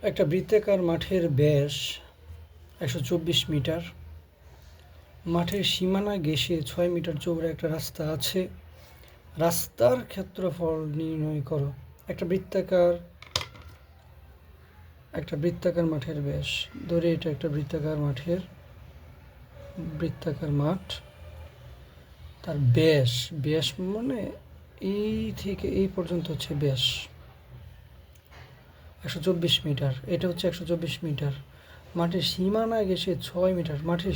একটা বৃত্তাকার মাঠের ব্যাস 124 মিটার। মাঠের সীমানা ঘেঁষে 6 মিটার চওড়া একটা রাস্তা আছে। রাস্তার ক্ষেত্রফল নির্ণয় করো। একটা বৃত্তাকার মাঠের ব্যাস, ধরে এটা একটা বৃত্তাকার মাঠ। তার ব্যাস মানে এই থেকে এই পর্যন্ত হচ্ছে ব্যাস 124 মিটার। এটা হচ্ছে 124 মিটার। মাঠের সীমানা ঘেঁষে 6 মিটার। মাঠের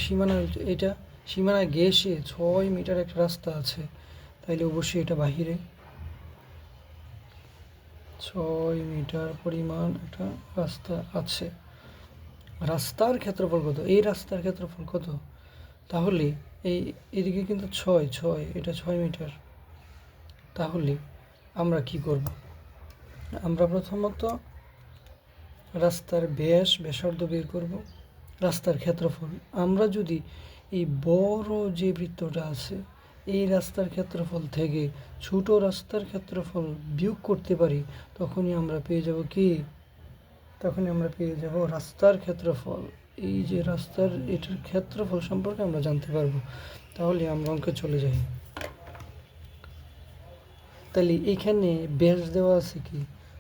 সীমানা ঘেঁষে 6 মিটার একটা রাস্তা আছে, তাইলে অবশ্যই এটা বাহিরে 6 মিটার পরিমাণ একটা রাস্তা আছে। রাস্তার ক্ষেত্রফল কত? এই রাস্তার ক্ষেত্রফল কত? তাহলে এদিকে কিন্তু 6 এটা 6 মিটার। তাহলে আমরা কি করব? আমরা প্রথমত রাস্তার ব্যাসার্ধ বের করব, রাস্তার ক্ষেত্রফল। আমরা যদি এই বড় যে বৃত্তটা আছে এই রাস্তার ক্ষেত্রফল থেকে ছোট রাস্তার ক্ষেত্রফল বিয়োগ করতে পারি, তখনই আমরা পেয়ে যাব রাস্তার ক্ষেত্রফল। এই যে এটার ক্ষেত্রফল সম্পর্কে আমরা জানতে পারবো। তাহলে আমরা অঙ্কে চলে যাই। তাহলে এখানে ব্যাস দেওয়া আছে কি?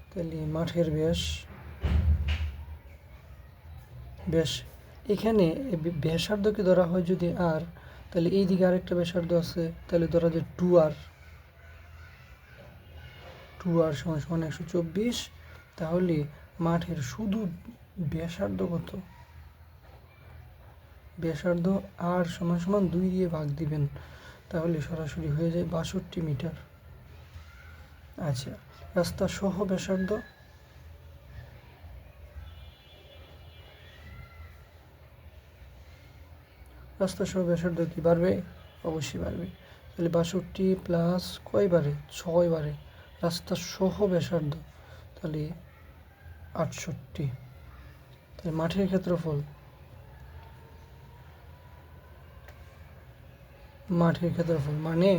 তাহলে মাঠের ব্যাস এখানে ব্যাসার্ধকে ধরা হয় যদি আর, তাহলে এই দিকে আরেকটা ব্যাসার্ধ আছে, তাহলে ধরা যায় 2r সমান 124। তাহলে মাঠের শুধু ব্যাসার্ধ কত? ব্যাসার্ধ r সমান 2 দিয়ে ভাগ দিবেন, তাহলে সরাসরি হয়ে যায় 62 মিটার। আচ্ছা, রাস্তা সহ ব্যাসার্ধ কি বাড়বে? অবশ্যই বাড়বে। তাহলে 62 প্লাস কয় বারে? 6 বারে রাস্তা সহ ব্যাসার্ধ, তাহলে 68। তাহলে মাঠের ক্ষেত্রফল মানে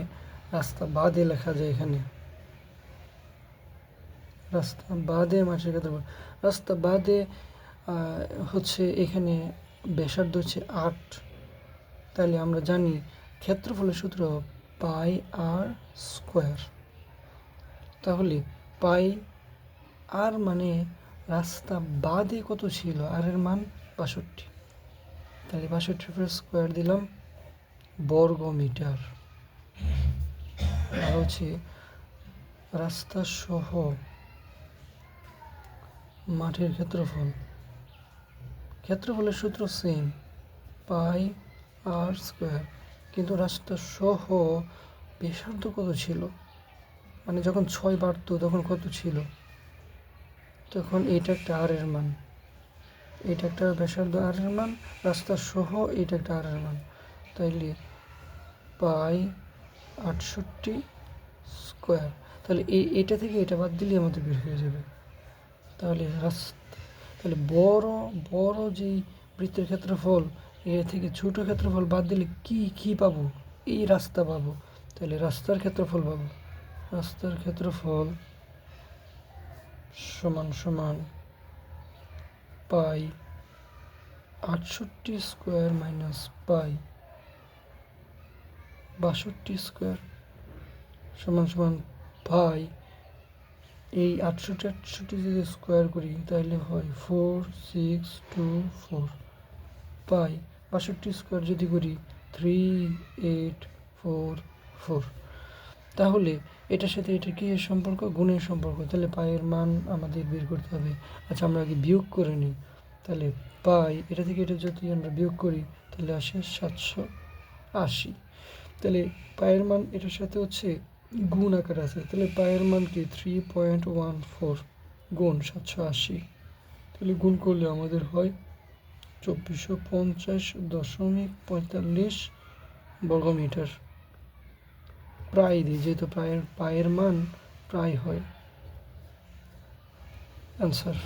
রাস্তা বাদে লেখা যায় এখানে, রাস্তা বাদে মাঠের ক্ষেত্রফল। রাস্তা বাদে হচ্ছে এখানে ব্যাসার্ধ হচ্ছে 8। তাহলে আমরা জানি ক্ষেত্রফলের সূত্র পাই আর স্কোয়ার। তাহলে পাই আর মানে রাস্তা বাদে কত ছিল? আর এর মান 62। তাহলে 62 স্কোয়ার দিলাম বর্গ মিটার। আর হচ্ছে রাস্তা সহ মাঠের ক্ষেত্রফলের সূত্র সেম, পাই আর স্কোয়ার। কিন্তু রাস্তা সহ ব্যাসার্ধ কত ছিল? মানে যখন 6 বাড়তো তখন কত ছিল? তখন এটা একটা আর এর মান, এটা একটা ব্যাসার্ধ আর এর মান, রাস্তা সহ এটা একটা আর এর মান। তাইলে পাই 68 স্কোয়ার। তাহলে এটা থেকে এটা বাদ দিলে আমাদের বের হয়ে যাবে। তাহলে বড় যেই বৃত্তের ক্ষেত্রফল, এর থেকে ছোট ক্ষেত্রফল বাদ দিলে কি পাবো? এই রাস্তা পাবো। তাহলে রাস্তার ক্ষেত্রফল পাবো। রাস্তার ক্ষেত্রফল সমান পাই 68 স্কোয়ার মাইনাস পাই 62 স্কোয়ার সমান পাই। এই 68 যদি স্কোয়ার করি তাহলে হয় 4624। পাই 62 স্কোয়ার যদি করি 3844। তাহলে এটার সাথে এটা কি সম্পর্ক? গুণের সম্পর্ক। তাহলে পায়ের মান আমাদের বের করতে হবে। আচ্ছা, আমরা আগে বিয়োগ করে নিই। তাহলে পাই এটা থেকে এটা যদি আমরা বিয়োগ করি তাহলে আসে 780। তাহলে পায়ের মান এটার সাথে হচ্ছে গুণ আকার আছে, তাহলে পায়ের মান কি 3.14 গুণ 780। তাহলে গুণ করলে আমাদের হয় 2450.45 বর্গমিটার। প্রায় দিই, যেহেতু পায়ের মান প্রায় হয়। অ্যান্সার।